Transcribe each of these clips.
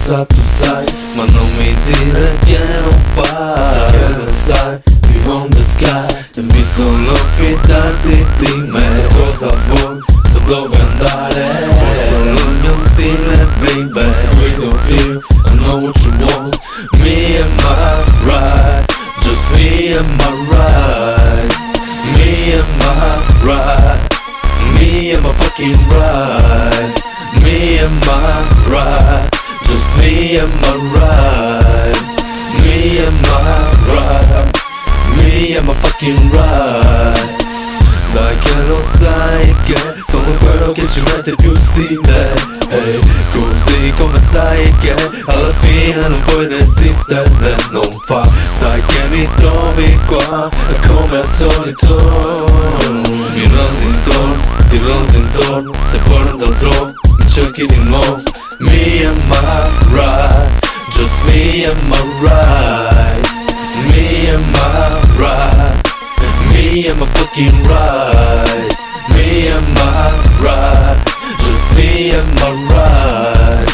cosa tu sai, ma non mi dire che non fai. Che lo sai, beyond the sky, devi solo fidarti di me. So cosa vuoi, so dove andare, vuoi solo il mio stile, baby. Guido io, I know what you want. Me and my ride, just me and my ride. Me and my ride, me and my fucking ride. Me and my ride, just me and my ride. Me and my ride, me and my fucking ride. Dai che lo sai che sono quello che ci mette più stile, hey, così come sai che alla fine non puoi resistere, non fa. Sai che mi trovi qua come al solito, mi rosi intorno, se poi non so altrove mi cerchi di nuovo. Me and my ride, just me and my ride. Me and my ride, me and my fucking ride. Me and my ride, just me and my ride.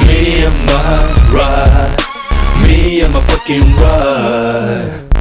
Me and my ride, me and my fucking ride.